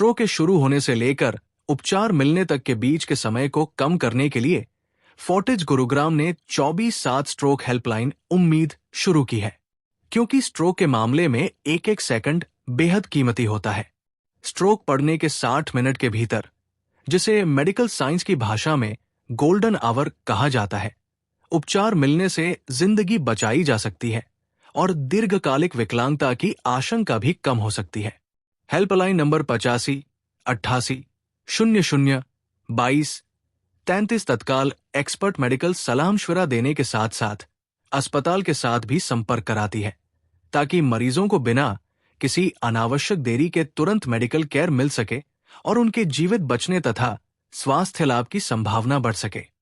Stroke के शुरू होने से लेकर उपचार मिलने तक के बीच के समय को कम करने के लिए फोर्टिज गुरुग्राम ने 24/7 स्ट्रोक हेल्पलाइन उम्मीद शुरू की है, क्योंकि स्ट्रोक के मामले में एक एक सेकंड बेहद कीमती होता है। स्ट्रोक पड़ने के 60 मिनट के भीतर, जिसे मेडिकल साइंस की भाषा में गोल्डन आवर कहा जाता है, उपचार मिलने से जिंदगी बचाई जा सकती है और दीर्घकालिक विकलांगता की आशंका भी कम हो सकती है। हेल्पलाइन नंबर 85 88 00 22 33 तत्काल एक्सपर्ट मेडिकल सलाह मशविरा देने के साथ साथ अस्पताल के साथ भी संपर्क कराती है, ताकि मरीजों को बिना किसी अनावश्यक देरी के तुरंत मेडिकल केयर मिल सके और उनके जीवित बचने तथा स्वास्थ्य लाभ की संभावना बढ़ सके।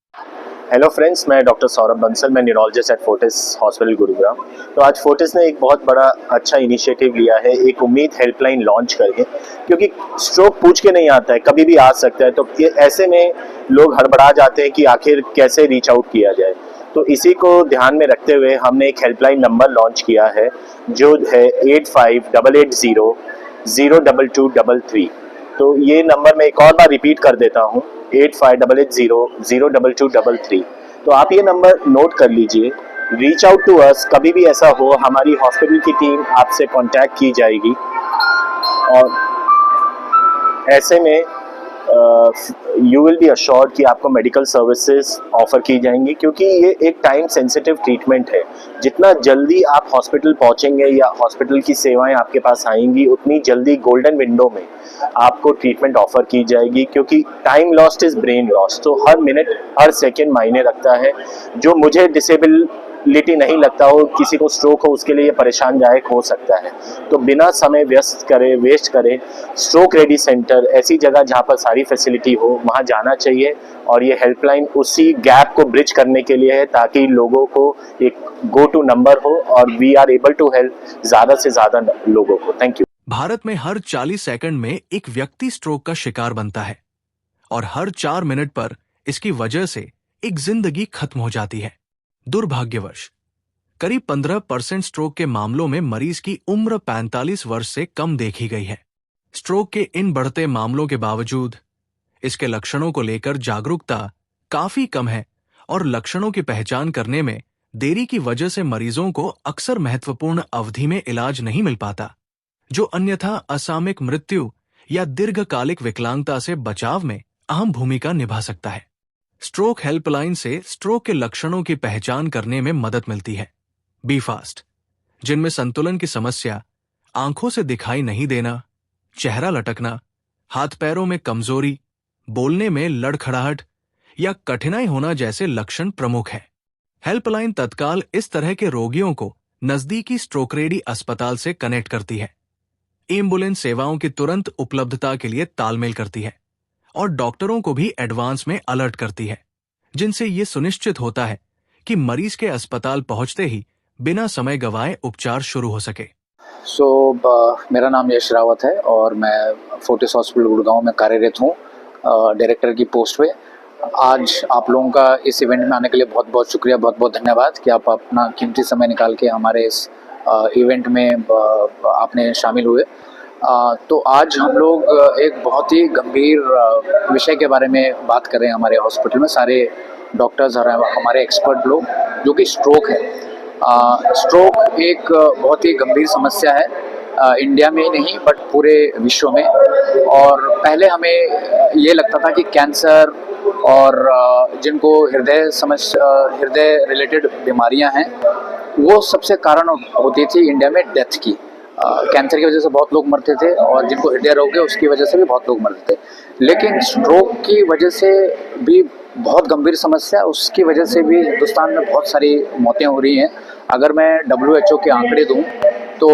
हेलो फ्रेंड्स, मैं डॉक्टर सौरभ बंसल, मैं neurologist at Fortis hospital Gurugram. तो आज फोर्टिस ने एक बहुत बड़ा अच्छा इनिशिएटिव लिया है, एक उम्मीद हेल्पलाइन लॉन्च करके, क्योंकि स्ट्रोक पूछ के नहीं आता है, कभी भी आ सकता है। तो ऐसे में लोग हड़बड़ा जाते हैं कि आखिर कैसे रीच आउट किया जाए। तो इसी को ध्यान में रखते हुए हमने एक हेल्पलाइन नंबर लॉन्च किया है, जो है 8588002233। तो ये नंबर मैं एक और बार रिपीट कर देता हूँ, 8588002233। तो आप ये नंबर नोट कर लीजिए। रीच आउट टू अस, कभी भी ऐसा हो हमारी हॉस्पिटल की टीम आपसे कांटेक्ट की जाएगी। और ऐसे में यू विल बी अश्योर्ड कि आपको मेडिकल सर्विसेज ऑफर की जाएंगी, क्योंकि ये एक टाइम सेंसिटिव ट्रीटमेंट है। जितना जल्दी आप हॉस्पिटल पहुंचेंगे या हॉस्पिटल की सेवाएं आपके पास आएंगी, उतनी जल्दी गोल्डन विंडो में आपको ट्रीटमेंट ऑफर की जाएगी, क्योंकि time lost is brain lost. तो हर मिनट हर सेकेंड मायने रखता है। जो मुझे डिसेबिलिटी नहीं लगता हो, किसी को स्ट्रोक हो, उसके लिए ये परेशानदायक हो सकता है। तो बिना समय वेस्ट करे स्ट्रोक रेडी सेंटर, ऐसी जगह जहाँ पर सारी फैसिलिटी हो, वहाँ जाना चाहिए। और ये हेल्पलाइन उसी गैप को ब्रिज करने के लिए है, ताकि लोगों को एक गो टू नंबर हो और we are able to help ज़्यादा से ज़्यादा लोगों को। Thank you. भारत में हर 40 सेकंड में एक व्यक्ति स्ट्रोक का शिकार बनता है और हर 4 मिनट पर इसकी वजह से एक जिंदगी खत्म हो जाती है। दुर्भाग्यवश करीब 15% स्ट्रोक के मामलों में मरीज की उम्र 45 वर्ष से कम देखी गई है। स्ट्रोक के इन बढ़ते मामलों के बावजूद इसके लक्षणों को लेकर जागरूकता काफी कम है और लक्षणों की पहचान करने में देरी की वजह से मरीजों को अक्सर महत्वपूर्ण अवधि में इलाज नहीं मिल पाता, जो अन्यथा असामयिक मृत्यु या दीर्घकालिक विकलांगता से बचाव में अहम भूमिका निभा सकता है। स्ट्रोक हेल्पलाइन से स्ट्रोक के लक्षणों की पहचान करने में मदद मिलती है। बी फास्ट, जिनमें संतुलन की समस्या, आंखों से दिखाई नहीं देना, चेहरा लटकना, हाथ पैरों में कमजोरी, बोलने में लड़खड़ाहट या कठिनाई होना जैसे लक्षण प्रमुख हैं। हेल्पलाइन तत्काल इस तरह के रोगियों को नजदीकी स्ट्रोक रेडी अस्पताल से कनेक्ट करती है, एम्बुलेंस सेवाओं की तुरंत उपलब्धता के लिए तालमेल करती है और डॉक्टरों को भी एडवांस में अलर्ट करती है, जिनसे ये सुनिश्चित होता है कि मरीज के अस्पताल पहुंचते ही बिना समय गंवाए उपचार शुरू हो सके। मेरा नाम यश रावत है और मैं फोर्टिस हॉस्पिटल गुड़गांव में कार्यरत हूँ, डायरेक्टर की पोस्ट पे। आज आप लोगों का इस इवेंट में आने के लिए बहुत बहुत शुक्रिया, बहुत बहुत धन्यवाद कि आप अपना कीमती समय निकाल के हमारे इस इवेंट में आपने शामिल हुए। तो आज हम लोग एक बहुत ही गंभीर विषय के बारे में बात कर रहे हैं हमारे हॉस्पिटल में। सारे डॉक्टर्स और हमारे एक्सपर्ट लोग, जो कि स्ट्रोक है। स्ट्रोक एक बहुत ही गंभीर समस्या है, इंडिया में ही नहीं बट पूरे विश्व में। और पहले हमें ये लगता था कि कैंसर और जिनको हृदय रिलेटेड बीमारियां हैं, वो सबसे कारण होती थी इंडिया में डेथ की। कैंसर की वजह से बहुत लोग मरते थे और जिनको हृदय रोग है उसकी वजह से भी बहुत लोग मरते थे। लेकिन स्ट्रोक की वजह से भी बहुत गंभीर समस्या, उसकी वजह से भी हिंदुस्तान में बहुत सारी मौतें हो रही हैं। अगर मैं WHO के आंकड़े दूं तो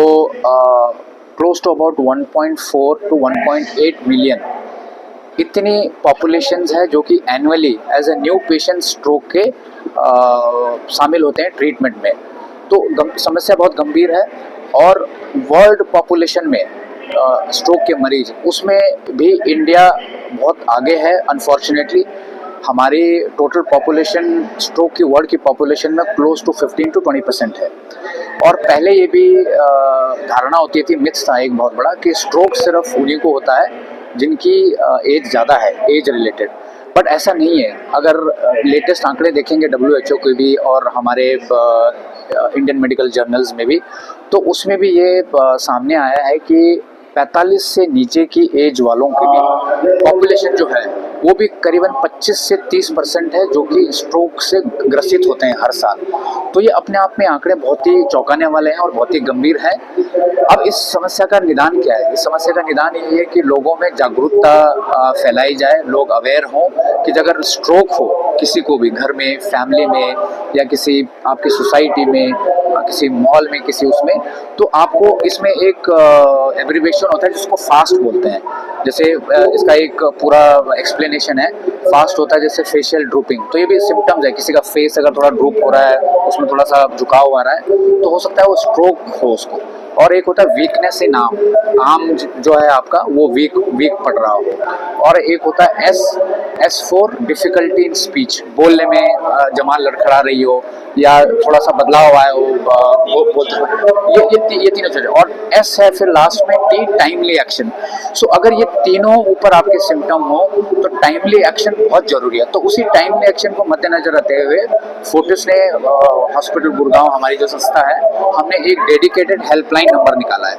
close to about 1.4 to 1.8 million इतनी पॉपुलेशंस है जो कि annually as a new patient stroke के शामिल होते हैं ट्रीटमेंट में। तो समस्या बहुत गंभीर है और वर्ल्ड पॉपुलेशन में स्ट्रोक के मरीज, उसमें भी इंडिया बहुत आगे है। अनफॉर्चुनेटली हमारी टोटल पॉपुलेशन स्ट्रोक की वर्ल्ड की पॉपुलेशन में क्लोज टू 15 to 20% है। और पहले ये भी धारणा होती थी, मिथ था एक बहुत बड़ा, कि स्ट्रोक सिर्फ उन्हीं को होता है जिनकी एज ज़्यादा है, एज रिलेटेड। बट ऐसा नहीं है। अगर लेटेस्ट आंकड़े देखेंगे WHO के भी और हमारे इंडियन मेडिकल जर्नल्स में भी, तो उसमें भी ये सामने आया है कि 45 से नीचे की एज वालों की भी पॉपुलेशन जो है वो भी करीबन 25 से 30% है जो कि स्ट्रोक से ग्रसित होते हैं हर साल। तो ये अपने आप में आंकड़े बहुत ही चौंकाने वाले हैं और बहुत ही गंभीर हैं। अब इस समस्या का निदान क्या है? इस समस्या का निदान ये है कि लोगों में जागरूकता फैलाई जाए, लोग अवेयर हों कि अगर स्ट्रोक हो किसी को भी, घर में, फैमिली में या किसी आपकी सोसाइटी में, किसी मॉल में, किसी उसमें, तो आपको इसमें एक एब्रिविएशन होता है जिसको फास्ट बोलते हैं। जैसे इसका एक पूरा एक्सप्लेनेशन है। फास्ट होता है जैसे फेशियल ड्रूपिंग, तो ये भी सिम्टम्स है। किसी का फेस अगर थोड़ा ड्रूप हो रहा है, उसमें थोड़ा सा झुकाव आ रहा है, तो हो सकता है वो स्ट्रोक हो उसको। और एक होता है वीकनेस इन आर्म जो है आपका वो वीक पड़ रहा हो। और एक होता है S4 डिफिकल्टी इन स्पीच, बोलने में जबान लड़खड़ा रही हो या थोड़ा सा बदलाव आया हो, ये तीनों चीजें। और S है फिर लास्ट में T, टाइमली एक्शन। सो अगर ये तीनों ऊपर आपके सिम्टम हो तो टाइमली एक्शन बहुत जरूरी है। तो उसी टाइमली एक्शन को मद्देनजर रखते हुए फोर्टिस ने हॉस्पिटल गुड़गांव, हमारी जो संस्था है, हमने एक डेडिकेटेड हेल्पलाइन नंबर निकाला है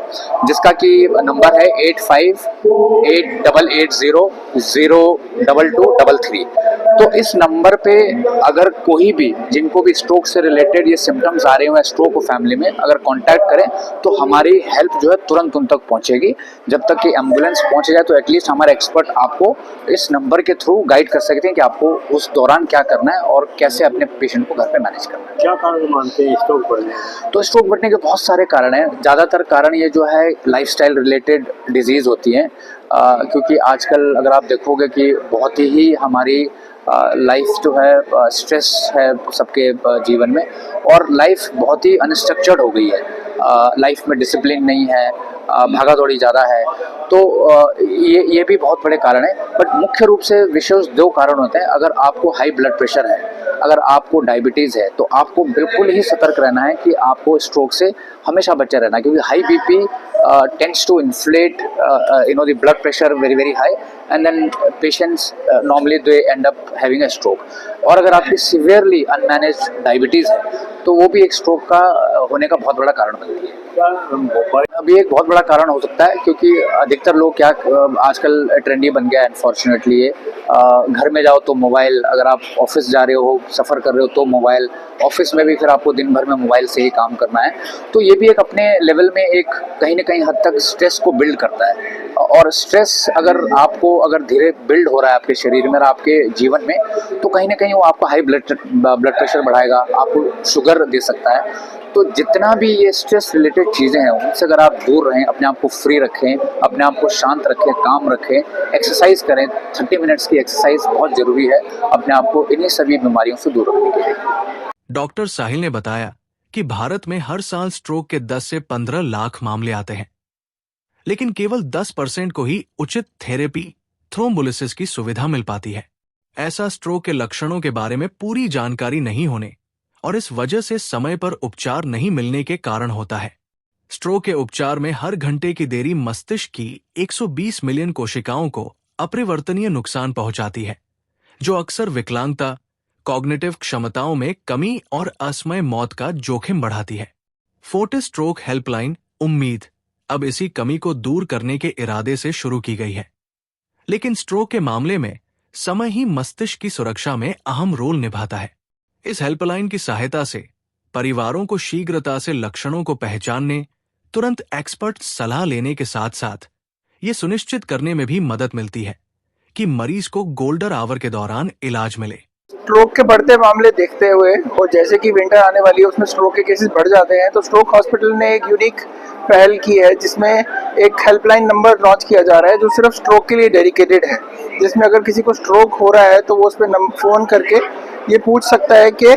जिसका कि नंबर है 8588800223। तो इस नंबर पे अगर कोई भी, जिनको भी स्ट्रोक से रिलेटेड ये सिम्टम्स आ रहे हो, स्ट्रोक हो फैमिली में, अगर कांटेक्ट करें तो हमारी हेल्प जो है तुरंत उन तक पहुंचेगी। जब तक कि एम्बुलेंस पहुंच जाए तो एटलीस्ट हमारे एक्सपर्ट आपको इस नंबर के थ्रू गाइड कर सकते हैं कि आपको उस दौरान क्या करना है और कैसे अपने पेशेंट को घर पे मैनेज करना है। क्या कारण मानते हैं स्ट्रोक बढ़ने? तो स्ट्रोक बढ़ने के बहुत सारे कारण हैं। ज़्यादातर कारण ये जो है लाइफस्टाइल रिलेटेड डिजीज़ होती हैं, क्योंकि आजकल अगर आप देखोगे कि बहुत ही हमारी लाइफ जो है स्ट्रेस है सबके जीवन में, और लाइफ बहुत ही अनस्ट्रक्चर्ड हो गई है। लाइफ में डिसिप्लिन नहीं है, भागा दौड़ी ज़्यादा है। तो ये भी बहुत बड़े कारण हैं। बट मुख्य रूप से विशेष दो कारण होते हैं। अगर आपको हाई ब्लड प्रेशर है, अगर आपको डायबिटीज़ है, तो आपको बिल्कुल ही सतर्क रहना है कि आपको स्ट्रोक से हमेशा बचे रहना है, क्योंकि high BP tends to inflate the blood pressure very high, and then patients normally they end up having a stroke। और अगर आपकी सीवियरली अनमैनेज्ड डायबिटीज़ है तो वो भी एक स्ट्रोक का होने का बहुत बड़ा कारण बनती है। अभी एक बहुत बड़ा कारण हो सकता है, क्योंकि अधिकतर लोग क्या आजकल ट्रेंडी बन गया है अनफॉर्चुनेटली ये। घर में जाओ तो मोबाइल, अगर आप ऑफिस जा रहे हो, सफ़र कर रहे हो तो मोबाइल, ऑफिस में भी फिर आपको दिन भर में मोबाइल से ही काम करना है। तो ये भी एक अपने लेवल में एक कहीं ना कहीं हद तक स्ट्रेस को बिल्ड करता है। और स्ट्रेस अगर धीरे बिल्ड हो रहा है आपके शरीर में और आपके जीवन में, तो कहीं ना कहीं वो आपका हाई ब्लड प्रेशर बढ़ाएगा, आपको शुगर दे सकता है। तो जितना भी ये स्ट्रेस रिलेटेड चीज़ें हैं उनसे अगर आप दूर रहें, अपने आप को फ्री रखें, अपने आप को शांत रखें, काम रखें, एक्सरसाइज करें। 30 मिनट्स की एक्सरसाइज बहुत ज़रूरी है अपने आप को इन्हीं सभी बीमारियों से दूर रखने के लिए। डॉक्टर साहिल ने बताया कि भारत में हर साल स्ट्रोक के 10 से 15 लाख मामले आते हैं, लेकिन केवल 10% को ही उचित थेरेपी थ्रोम्बोलिसिस की सुविधा मिल पाती है। ऐसा स्ट्रोक के लक्षणों के बारे में पूरी जानकारी नहीं होने और इस वजह से समय पर उपचार नहीं मिलने के कारण होता है। स्ट्रोक के उपचार में हर घंटे की देरी मस्तिष्क की 120 मिलियन कोशिकाओं को अपरिवर्तनीय नुकसान पहुंचाती है, जो अक्सर विकलांगता, कॉग्निटिव क्षमताओं में कमी और असमय मौत का जोखिम बढ़ाती है। फोर्टिस स्ट्रोक हेल्पलाइन उम्मीद अब इसी कमी को दूर करने के इरादे से शुरू की गई है। लेकिन स्ट्रोक के मामले में समय ही मस्तिष्क की सुरक्षा में अहम रोल निभाता है। इस हेल्पलाइन की सहायता से परिवारों को शीघ्रता से लक्षणों को पहचानने, तुरंत एक्सपर्ट सलाह लेने के साथ साथ ये सुनिश्चित करने में भी मदद मिलती है कि मरीज को गोल्डन आवर के दौरान इलाज मिले। स्ट्रोक के बढ़ते मामले देखते हुए और जैसे कि विंटर आने वाली है उसमें स्ट्रोक के केसेस बढ़ जाते हैं, तो स्ट्रोक हॉस्पिटल ने एक यूनिक पहल की है जिसमें एक हेल्पलाइन नंबर लॉन्च किया जा रहा है जो सिर्फ स्ट्रोक के लिए डेडिकेटेड है, जिसमें अगर किसी को स्ट्रोक हो रहा है तो वो उस पर फ़ोन करके ये पूछ सकता है कि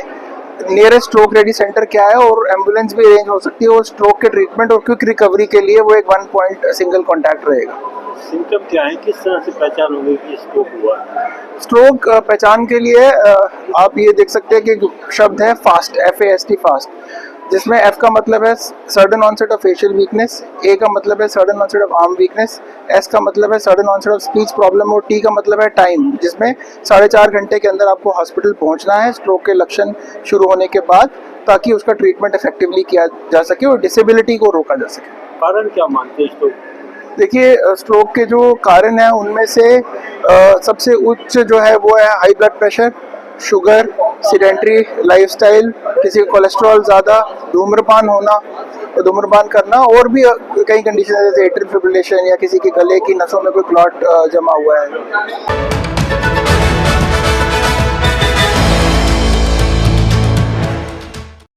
नियरेस्ट स्ट्रोक रेडी सेंटर क्या है, और एम्बुलेंस भी अरेंज हो सकती है। और स्ट्रोक के ट्रीटमेंट और क्विक रिकवरी के लिए वो एक 1 पॉइंट सिंगल कॉन्टैक्ट रहेगा। सिम्टम क्या है, किस तरह से पहचान होगी कि स्ट्रोक हुआ? स्ट्रोक पहचान के लिए आप ये देख सकते हैं कि शब्द है फास्ट, FAST फास्ट। जिसमें F का मतलब है sudden onset of facial weakness, A का मतलब है sudden onset of arm weakness, S का मतलब है sudden onset of speech problem और T का मतलब है टाइम, जिसमें 4.5 घंटे के अंदर आपको हॉस्पिटल पहुंचना है स्ट्रोक के लक्षण शुरू होने के बाद, ताकि उसका ट्रीटमेंट इफेक्टिवली किया जा सके और डिसेबिलिटी को रोका जा सके। कारण क्या मानते हैं स्ट्रोक? देखिए, स्ट्रोक के जो कारण हैं उनमें से सबसे उच्च जो है वो है high blood pressure, sugar, sedentary lifestyle, किसी का कोलेस्ट्रॉल ज़्यादा, धूम्रपान होना, धूम्रपान करना, और भी कई कंडीशन जैसे एट्रियल फिब्रिलेशन या किसी के गले की नसों में कोई क्लॉट जमा हुआ है।